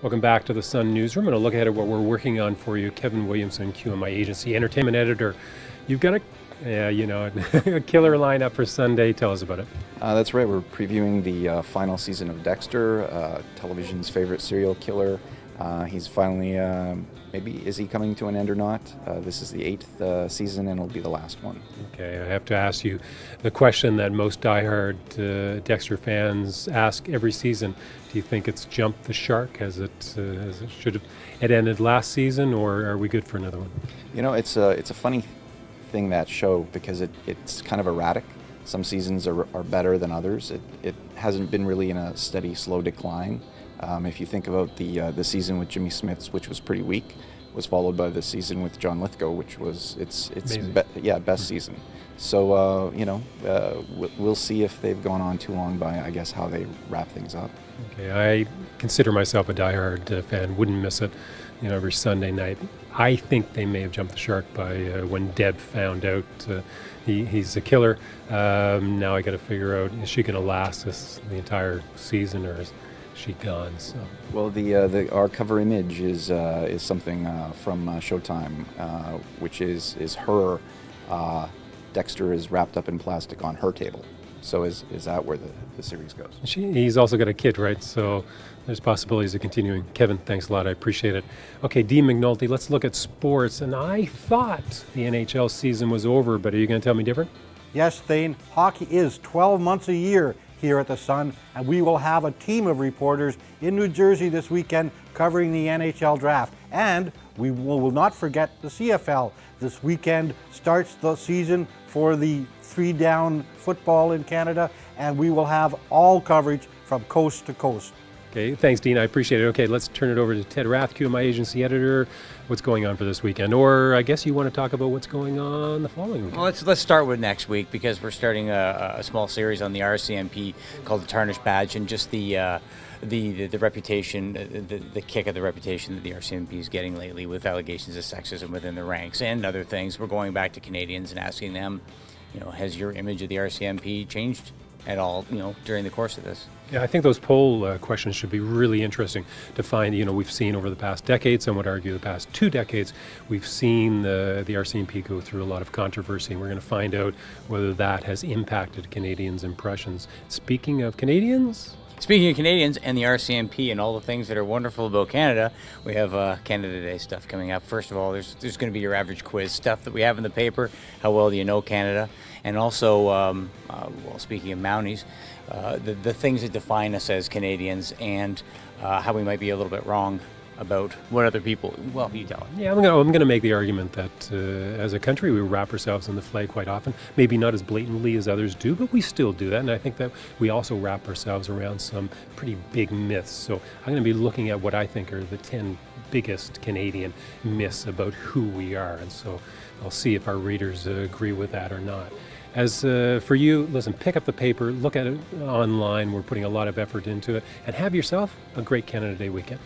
Welcome back to the Sun Newsroom. I'm going to look ahead at what we're working on for you. Kevin Williamson, QMI Agency Entertainment Editor. You've got a a killer lineup for Sunday. Tell us about it. That's right. We're previewing the final season of Dexter, television's favorite serial killer. He's finally, is he coming to an end or not? This is the 8th season and it'll be the last one. Okay, I have to ask you the question that most diehard Dexter fans ask every season. Do you think it's jumped the shark? Should it ended last season, or are we good for another one? You know, it's a funny thing, that show, because it's kind of erratic. Some seasons are better than others. It hasn't been really in a steady, slow decline. If you think about the season with Jimmy Smits, which was pretty weak, was followed by the season with John Lithgow, which was its best season. So we'll see if they've gone on too long by, I guess, how they wrap things up. Okay, I consider myself a diehard fan. Wouldn't miss it, every Sunday night. I think they may have jumped the shark by when Deb found out he's a killer. Now I got to figure out, is she going to last the entire season, or is she gone? So, well, our cover image is something from Showtime, which is her. Dexter is wrapped up in plastic on her table. So is that where the series goes? He's also got a kid, right? So there's possibilities of continuing. Kevin, thanks a lot. I appreciate it. Okay, Dean McNulty, let's look at sports. And I thought the NHL season was over, but are you going to tell me different? Yes, Thane. Hockey is 12 months a year here at the Sun, and we will have a team of reporters in New Jersey this weekend covering the NHL draft. And we will not forget the CFL. This weekend starts the season for the 3-down football in Canada, and we will have all coverage from coast to coast. Okay, thanks, Dean. I appreciate it. Okay, let's turn it over to Ted Rath, QMI Agency Editor. What's going on for this weekend? Or I guess you want to talk about what's going on the following weekend. Well, let's start with next week, because we're starting a small series on the RCMP called The Tarnished Badge, and just the reputation, the kick of the reputation that the RCMP is getting lately with allegations of sexism within the ranks and other things. We're going back to Canadians and asking them, has your image of the RCMP changed at all, during the course of this? Yeah, I think those poll questions should be really interesting to find. We've seen over the past decade, some would argue the past 2 decades, we've seen the RCMP go through a lot of controversy, and we're going to find out whether that has impacted Canadians' impressions. Speaking of Canadians and the RCMP and all the things that are wonderful about Canada, we have Canada Day stuff coming up. First of all, there's going to be your average quiz stuff that we have in the paper. How well do you know Canada? And also, speaking of Mounties, the things that define us as Canadians, and how we might be a little bit wrong about what other people, well, you tell it. Yeah, I'm going to make the argument that as a country we wrap ourselves in the flag quite often, maybe not as blatantly as others do, but we still do that, and I think that we also wrap ourselves around some pretty big myths. So I'm going to be looking at what I think are the 10 biggest Canadian myths about who we are, and so I'll see if our readers agree with that or not. As for you, listen, pick up the paper, look at it online. We're putting a lot of effort into it, and have yourself a great Canada Day weekend.